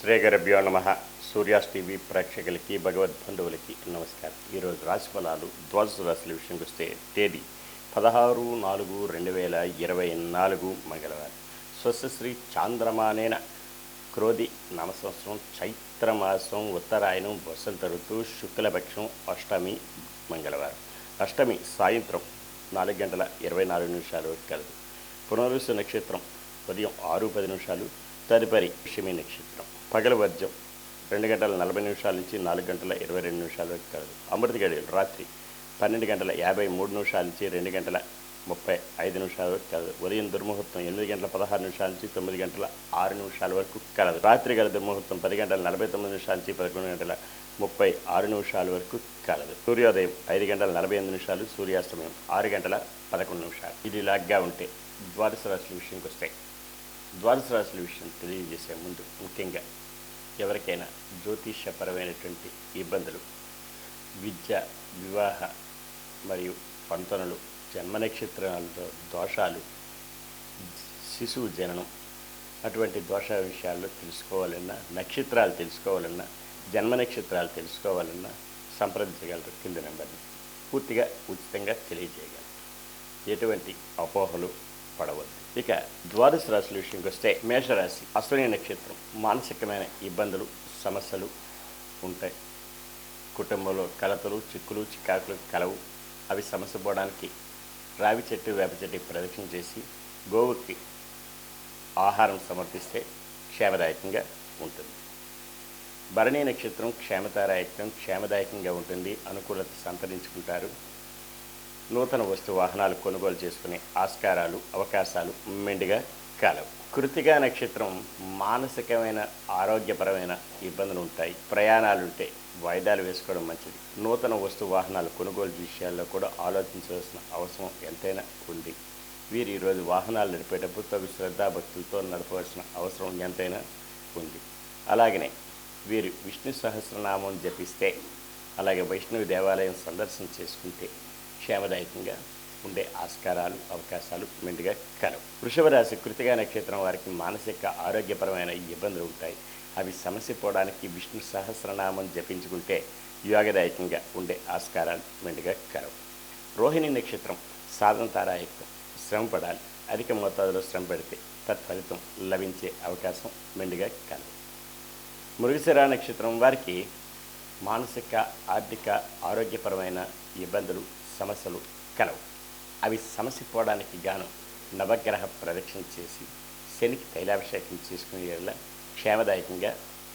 శ్రీ గురుభ్యో నమ. సూర్యాస్ టీవీ ప్రేక్షకులకి భగవద్బంధువులకి నమస్కారం. ఈరోజు రాశి ఫలాలు ద్వాదశ రాశుల విషయంకి వస్తే తేదీ 16/4/2024 మంగళవారం. స్వస్తిశ్రీ చాంద్రమానేన క్రోధి నామ సంవత్సరం చైత్రమాసం ఉత్తరాయణం వసంత ఋతువు శుక్లపక్షం అష్టమి మంగళవారం. అష్టమి సాయంత్రం 4:24 వరకు కలదు. పునర్వసు నక్షత్రం ఉదయం 6:10 తదుపరి పుష్యమి నక్షత్రం పగల వర్జం 2:40 నుంచి 4:22 వరకు కలదు. అమృత గడియలు రాత్రి 12:53 నుంచి 2:35 వరకు కలదు. ఉదయం దుర్ముహూర్తం 8:16 నుంచి 9:06 వరకు కలదు. రాత్రి గల దుర్ముహూర్తం 10:49 నుంచి 11:36 వరకు కలదు. సూర్యోదయం 5:48, సూర్యాస్తమయం 6:11. ఇది లాగ్గా ఉంటే ద్వాదశ రాశుల విషయంకి వస్తాయి. ద్వాదశ రాశుల విషయం తెలియజేసే ముందు ముఖ్యంగా ఎవరికైనా జ్యోతిష్యపరమైనటువంటి ఇబ్బందులు, విద్య, వివాహ మరియు పంతనులు, జన్మ నక్షత్రాలతో దోషాలు, శిశువు జననం అటువంటి దోష విషయాల్లో తెలుసుకోవాలన్నా, నక్షత్రాలు తెలుసుకోవాలన్నా, జన్మ నక్షత్రాలు తెలుసుకోవాలన్నా సంప్రదించగలరు. కింద నెంబర్ని పూర్తిగా ఉచితంగా తెలియజేయగలరు. ఎటువంటి అపోహలు పడవద్దు. ఇక ద్వాదశ రాశుల విషయంకి వస్తే మేషరాశి అశ్విని నక్షత్రం మానసికమైన ఇబ్బందులు, సమస్యలు ఉంటాయి. కుటుంబంలో కలతలు, చిక్కులు, చికాకులు కలవు. అవి సమస్య పోవడానికి రావి చెట్టు, వేప చెట్టు ప్రదక్షిణ చేసి గోవుకి ఆహారం సమర్పిస్తే క్షేమదాయకంగా ఉంటుంది. భరణీ నక్షత్రం క్షేమదాయకంగా ఉంటుంది. అనుకూలత సంతరించుకుంటారు. నూతన వస్తు వాహనాలు కొనుగోలు చేసుకునే ఆస్కారాలు, అవకాశాలు మెండుగా కలవు. కృతికా నక్షత్రం మానసికమైన, ఆరోగ్యపరమైన ఇబ్బందులు ఉంటాయి. ప్రయాణాలుంటే వాయిదాలు వేసుకోవడం మంచిది. నూతన వస్తు వాహనాలు కొనుగోలు విషయాల్లో కూడా ఆలోచించవలసిన అవసరం ఎంతైనా ఉంది. వీరు ఈరోజు వాహనాలు నడిపేటప్పుడు తగు శ్రద్ధాభక్తులతో నడపవలసిన అవసరం ఎంతైనా ఉంది. అలాగనే వీరు విష్ణు సహస్రనామం జపిస్తే, అలాగే వైష్ణవి దేవాలయం సందర్శన చేసుకుంటే క్షేమదాయకంగా ఉండే ఆస్కారాలు, అవకాశాలు మెండుగా కలవు. వృషభ రాశి కృతికా నక్షత్రం వారికి మానసిక, ఆరోగ్యపరమైన ఇబ్బందులు ఉంటాయి. అవి సమస్య పోవడానికి విష్ణు సహస్రనామం జపించుకుంటే యోగదాయకంగా ఉండే ఆస్కారాలు మెండుగా కలవు. రోహిణి నక్షత్రం సాధన తారాయుక్తం. శ్రమ పడాలి. అధిక మోతాదులో శ్రమ పెడితే తత్ఫలితం లభించే అవకాశం మెండుగా కలవు. మృగశిర నక్షత్రం వారికి మానసిక, ఆర్థిక, ఆరోగ్యపరమైన ఇబ్బందులు, సమస్యలు కలవు. అవి సమస్య పోవడానికి గాను నవగ్రహ ప్రదక్షిణ చేసి శనికి తైలాభిషేకం చేసుకునే వల్ల క్షేమదాయకంగా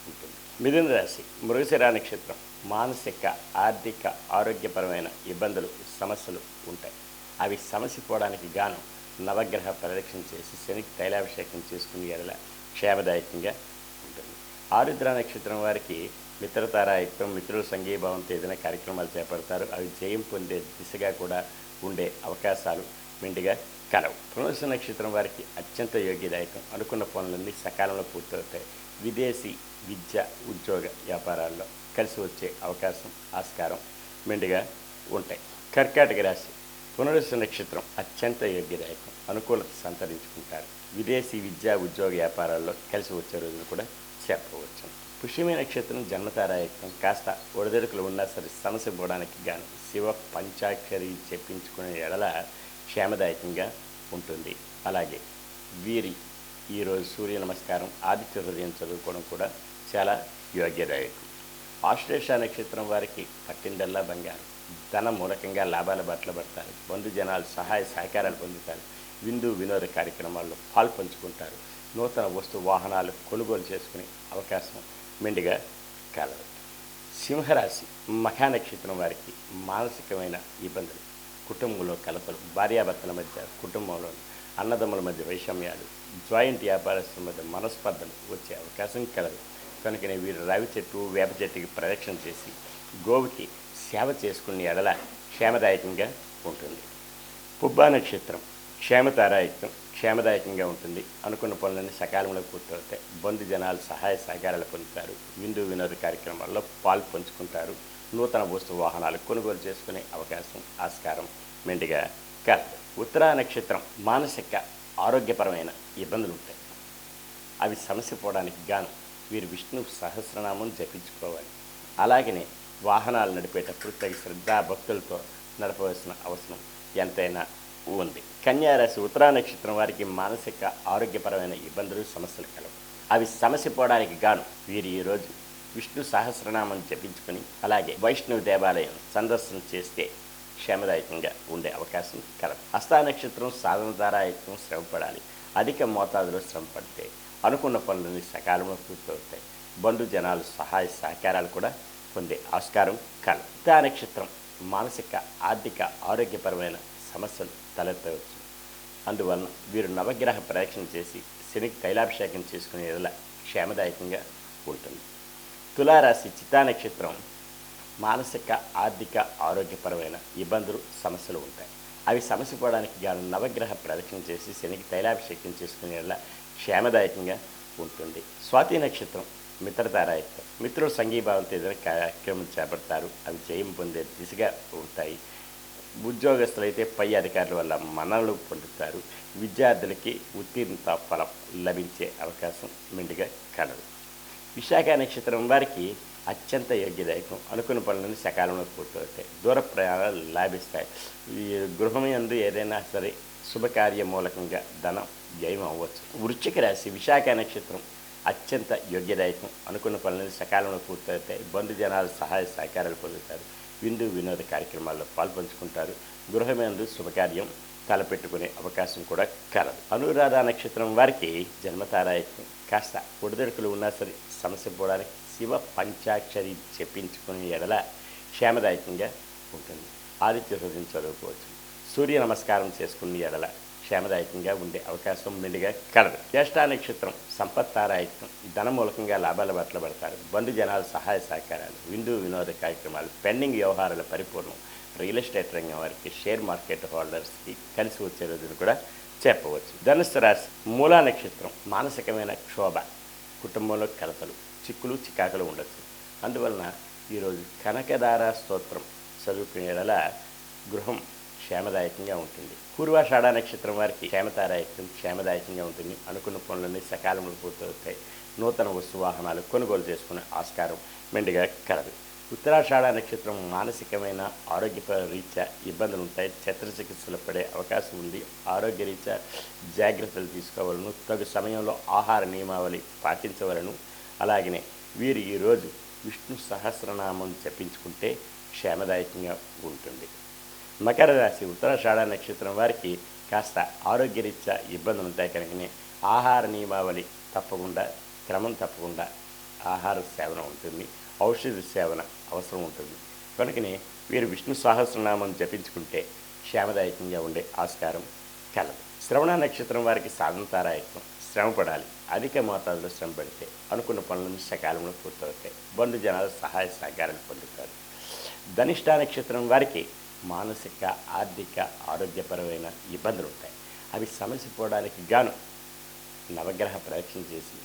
ఉంటుంది. మిథున రాశి మృగశిర నక్షత్రం మానసిక, ఆర్థిక, ఆరోగ్యపరమైన ఇబ్బందులు, సమస్యలు ఉంటాయి. అవి సమస్య పోవడానికి గాను నవగ్రహ ప్రదక్షిణ చేసి శనికి తైలాభిషేకం చేసుకునే వల్ల క్షేమదాయకంగా ఉంటుంది. ఆరుద్ర నక్షత్రం వారికి మిత్రతారాయుక్తం. మిత్రుల సంఘీభావంతో ఏదైనా కార్యక్రమాలు చేపడతారు. అవి జయం పొందే దిశగా కూడా ఉండే అవకాశాలు మెండుగా కలవు. పునర్వసు నక్షత్రం వారికి అత్యంత యోగ్యదాయకం. అనుకున్న పనులన్నీ సకాలంలో పూర్తవుతాయి. విదేశీ విద్య, ఉద్యోగ, వ్యాపారాల్లో కలిసి వచ్చే అవకాశం, ఆస్కారం మెండుగా ఉంటాయి. కర్కాటక రాశి పునర్వసు నక్షత్రం అత్యంత యోగ్యదాయకం. అనుకూలత సంతరించుకుంటారు. విదేశీ విద్య, ఉద్యోగ, వ్యాపారాల్లో కలిసి వచ్చే రోజులు కూడా చెప్పవచ్చు. పుష్యమి నక్షత్రం జన్మతారాయుక్తం. కాస్త ఒడిదొడుకులు ఉన్నా సరే సమస్య పోవడానికి గాను శివ పంచాక్షరి చెప్పించుకునే ఎడల క్షేమదాయకంగా ఉంటుంది. అలాగే వీరి ఈరోజు సూర్య నమస్కారం, ఆదిత్య హృదయం చదువుకోవడం కూడా చాలా యోగ్యదాయకం. ఆశ్లేష నక్షత్రం వారికి పట్టిందల్లా బంగారం. ధన మూలకంగా లాభాల బాటలు పడతారు. బంధుజనాలు సహాయ సహకారాలు పొందుతారు. విందు వినోద కార్యక్రమాల్లో పాల్పంచుకుంటారు. నూతన వస్తు వాహనాలు కొనుగోలు చేసుకునే అవకాశం మెండుగా కలదు. సింహరాశి మఖా నక్షత్రం వారికి మానసికమైన ఇబ్బందులు, కుటుంబంలో కలతలు, భార్యాభర్తల మధ్య, కుటుంబంలో అన్నదమ్ముల మధ్య వైషమ్యాలు, జాయింట్ వ్యాపారస్తుల మధ్య మనస్పర్ధలు వచ్చే అవకాశం కలదు. కనుకనే వీరు రావి చెట్టు, వేప చెట్టుకి ప్రదక్షిణ చేసి గోవుకి సేవ చేసుకునే ఎడల క్షేమదాయకంగా ఉంటుంది. పుబ్బా నక్షత్రం క్షేమదాయకంగా ఉంటుంది. అనుకున్న పనులన్నీ సకాలంలో పూర్తవుతాయి. బంధుజనాలు సహాయ సహకారాలు పొందుతారు. విందు వినోద కార్యక్రమాల్లో పంచుకుంటారు. నూతన వస్తు వాహనాలు కొనుగోలు చేసుకునే అవకాశం, ఆస్కారం మెండుగా కలదు. ఉత్తరా నక్షత్రం మానసిక, ఆరోగ్యపరమైన ఇబ్బందులు ఉంటాయి. అవి సమస్య పోవడానికి గాను వీరు విష్ణు సహస్రనామం జపించుకోవాలి. అలాగనే వాహనాలు నడిపేటప్పుడు తగిన శ్రద్ధా భక్తులతో నడపవలసిన అవసరం ఎంతైనా ఉంది. కన్యారాశి ఉత్తరా నక్షత్రం వారికి మానసిక ఆరోగ్యపరమైన ఇబ్బందులు సమస్యలు కలవు. అవి సమస్య పోవడానికి గాను వీరు ఈరోజు విష్ణు సహస్రనామం జపించుకొని అలాగే వైష్ణవ దేవాలయం సందర్శన చేస్తే క్షేమదాయకంగా ఉండే అవకాశం కలదు. హస్తా నక్షత్రం సాధన ద్వారా ఎక్కువ శ్రమపడాలి. అధిక మోతాదులో శ్రమ పడితే అనుకున్న పనులని సకాలంలో పూర్తవుతాయి. బంధుజనాలు సహాయ సహకారాలు కూడా పొందే ఆస్కారం కలదు. ఉత్తా నక్షత్రం మానసిక ఆర్థిక ఆరోగ్యపరమైన సమస్యలు తలెత్తవచ్చు. అందువలన వీరు నవగ్రహ ప్రదక్షిణ చేసి శనికి తైలాభిషేకం చేసుకునే ఎడల క్షేమదాయకంగా ఉంటుంది. తులారాశి చిత్తా నక్షత్రం మానసిక ఆర్థిక ఆరోగ్యపరమైన ఇబ్బందులు సమస్యలు ఉంటాయి. అవి సమస్య పోవడానికి గాను నవగ్రహ ప్రదక్షిణ చేసి శనికి తైలాభిషేకం చేసుకునే ఎడల క్షేమదాయకంగా ఉంటుంది. స్వాతి నక్షత్రం మిత్రతారాయత్వం. మిత్రులు సంఘీభావంతో ఏదైనా కార్యక్రమం చేపడతారు. అవి జయం పొందే దిశగా ఉంటాయి. ఉద్యోగస్తులైతే పై అధికారుల వల్ల మన్ననలు పొందుతారు. విద్యార్థులకి ఉత్తీర్ణత ఫలం లభించే అవకాశం మెండుగా కలదు. విశాఖ నక్షత్రం వారికి అత్యంత యోగ్యదాయకం. అనుకున్న పనులను సకాలంలో పూర్తవుతాయి. దూర ప్రయాణాలు లాభిస్తాయి. ఈ గృహం యందు ఏదైనా సరే శుభకార్య మూలకంగా ధనం జయం అవ్వచ్చు. వృశ్చిక రాశి విశాఖ నక్షత్రం అత్యంత యోగ్యదాయకం. అనుకున్న పనులను సకాలంలో పూర్తవుతాయి. బంధుజనాలు సహాయ సహకారాలు పొందుతారు. విందు వినోద కార్యక్రమాల్లో పాల్పంచుకుంటారు. గృహమందు శుభకార్యం తలపెట్టుకునే అవకాశం కూడా కలదు. అనురాధ నక్షత్రం వారికి జన్మతారాయత్వం. కాస్త ఒడిదొడుకులు ఉన్నా సరే సమస్య పోవడానికి శివ పంచాక్షరి చెప్పించుకునే ఎడల క్షేమదాయకంగా ఉంటుంది. ఆదిత్య హృదయం చదువుకోవచ్చు. సూర్య నమస్కారం చేసుకునే ఎడల క్షేమదాయకంగా ఉండే అవకాశం మెండుగా కలదు. జ్యేష్ఠ నక్షత్రం సంపత్తారాయత్వం. ధన మూలకంగా లాభాల బట్టలు పడతారు. బంధుజనాల సహాయ సహకారాలు, విందు వినోద కార్యక్రమాలు, పెండింగ్ వ్యవహారాల పరిపూర్ణం. రియల్ ఎస్టేట్ రంగం వారికి, షేర్ మార్కెట్ హోల్డర్స్కి కలిసి వచ్చే రోజును కూడా చెప్పవచ్చు. ధనుస్సు రాశి మూలా నక్షత్రం మానసికమైన క్షోభ, కుటుంబంలో కలతలు, చిక్కులు చికాకులు ఉండొచ్చు. అందువలన ఈరోజు కనకదార స్తోత్రం చదువుకునేలా గృహం క్షేమదాయకంగా ఉంటుంది. పూర్వాషాఢ నక్షత్రం వారికి క్షేమదాయకంగా ఉంటుంది. అనుకున్న పనులన్నీ సకాలంలో పూర్తవుతాయి. నూతన వస్తు వాహనాలు కొనుగోలు చేసుకునే ఆస్కారం మెండుగా కలదు. ఉత్తరాషాఢ నక్షత్రం మానసికమైన ఆరోగ్య రీత్యా ఇబ్బందులు ఉంటాయి. శస్త్రచికిత్సలు పడే అవకాశం ఉంది. ఆరోగ్య రీత్యా జాగ్రత్తలు తీసుకోవాలను. తగు సమయంలో ఆహార నియమావళి పాటించవలను. అలాగనే వీరు ఈరోజు విష్ణు సహస్రనామం జపించుకుంటే క్షేమదాయకంగా ఉంటుంది. మకర రాశి ఉత్తరాషాఢ నక్షత్రం వారికి కాస్త ఆరోగ్యరీత్యా ఇబ్బందులు ఉంటాయి. కనుకనే ఆహార నియమావళి తప్పకుండా క్రమం తప్పకుండా ఆహార సేవన ఉంటుంది. ఔషధ సేవన అవసరం ఉంటుంది. కనుకనే వీరు విష్ణు సహస్రనామం జపించుకుంటే క్షేమదాయకంగా ఉండే ఆస్కారం కలదు. శ్రవణ నక్షత్రం వారికి సాధనతారాయత్వం. శ్రమ పడాలి. అధిక మోతాదులో శ్రమ పడితే అనుకున్న పనులను సకాలంలో పూర్తవుతాయి. బంధుజనాలు సహాయ సహకారాలు పొందుతారు. ధనిష్ఠ నక్షత్రం వారికి మానసిక ఆర్థిక ఆరోగ్యపరమైన ఇబ్బందులు ఉంటాయి. అవి సమస్య పోవడానికి గాను నవగ్రహ ప్రదక్షిణ చేసి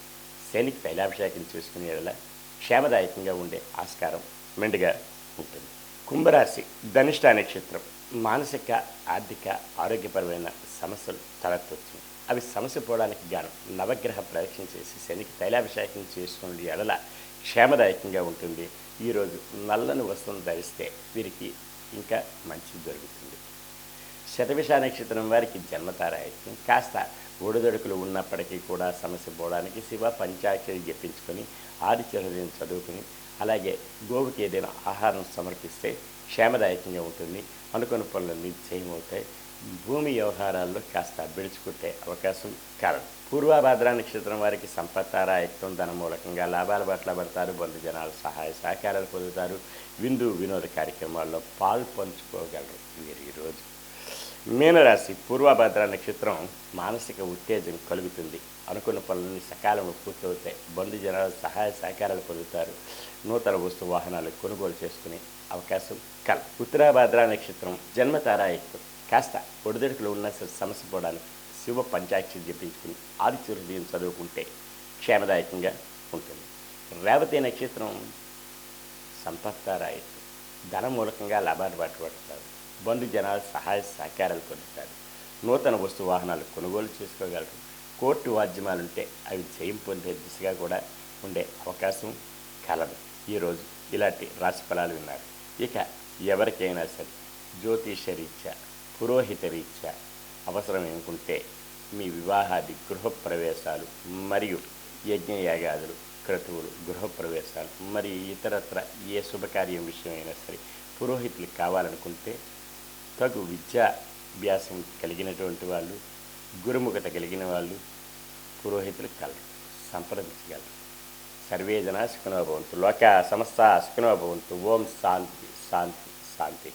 శనికి తైలాభిషేకం చేసుకునేలా క్షేమదాయకంగా ఉండే ఆస్కారం మెండుగా ఉంటుంది. కుంభరాశి ధనిష్ఠ నక్షత్రం మానసిక ఆర్థిక ఆరోగ్యపరమైన సమస్యలు తలెత్తవచ్చు. అవి సమస్య పోవడానికి గాను నవగ్రహ ప్రదక్షిణ చేసి శనికి తైలాభిషేకం చేసుకునే ఎడల క్షేమదాయకంగా ఉంటుంది. ఈరోజు నల్లని వస్త్రం ధరిస్తే వీరికి ఇంకా మంచి జరుగుతుంది. శతభిష నక్షత్రం వారికి జన్మతారాయత్వం. కాస్త ఒడిదొడుకులు ఉన్నప్పటికీ కూడా సమస్య పోవడానికి శివ పంచాక్షరి జపించుకొని ఆదిత్య హృదయం చదువుకుని అలాగే గోవుకి ఏదైనా ఆహారం సమర్పిస్తే క్షేమదాయకంగా ఉంటుంది. అనుకున్న పనులన్నీ జయమవుతాయి. భూమి వ్యవహారాల్లో కాస్త బిడుచుకుంటే అవకాశం కలదు. పూర్వభద్ర నక్షత్రం వారికి సంపత్తారాయత్వం. ధన మూలకంగా లాభాల పట్ల పడతారు. బంధుజనాలు సహాయ సహకారాలు పొందుతారు. విందు వినోద కార్యక్రమాల్లో పాలు పంచుకోగలరు వీరు ఈరోజు. మీనరాశి పూర్వభద్ర నక్షత్రం మానసిక ఉత్తేజం కలుగుతుంది. అనుకున్న పనులన్నీ సకాలంలో పూర్తవుతాయి. బంధుజనాలు సహాయ సహకారాలు పొందుతారు. నూతన వస్తు వాహనాలు కొనుగోలు చేసుకునే అవకాశం కలదు. ఉత్తరాభద్ర నక్షత్రం జన్మతారాయత్వం. కాస్త ఒడిదొడుకులు ఉన్న సమస్య పోవడానికి శివ పంచాక్షరి జపించుకుని ఆదిత్య హృదయం చదువుకుంటే క్షేమదాయకంగా ఉంటుంది. రేవతి నక్షత్రం సంపత్తారాయత్వం. ధన మూలకంగా లాభాలు పట్టుబడతారు. బంధుజనాలు సహాయ సహకారాలు పొందుతారు. నూతన వస్తు వాహనాలు కొనుగోలు చేసుకోగలరు. కోర్టు వాద్యమాలుంటే అవి జయం పొందే దిశగా కూడా ఉండే అవకాశం కలదు. ఈరోజు ఇలాంటి రాశి ఫలాలు విన్నారు. ఇక ఎవరికైనా సరే జ్యోతిష రీత్యా, పురోహిత రీత్యా అవసరం అనుకుంటే మీ వివాహాది గృహప్రవేశాలు మరియు యజ్ఞయాగాదులు, క్రతువులు, గృహప్రవేశాలు మరియు ఇతరత్ర ఏ శుభకార్యం విషయమైనా సరే పురోహితులు కావాలనుకుంటే తగు విద్యాభ్యాసం కలిగినటువంటి వాళ్ళు, గురుముఖత కలిగిన వాళ్ళు పురోహితులు కలరు, సంప్రదించగలరు. సర్వే జనా సుఖినో భవంతు. లోకా సమస్త సుఖినో భవంతు. ఓం శాంతి శాంతి శాంతి.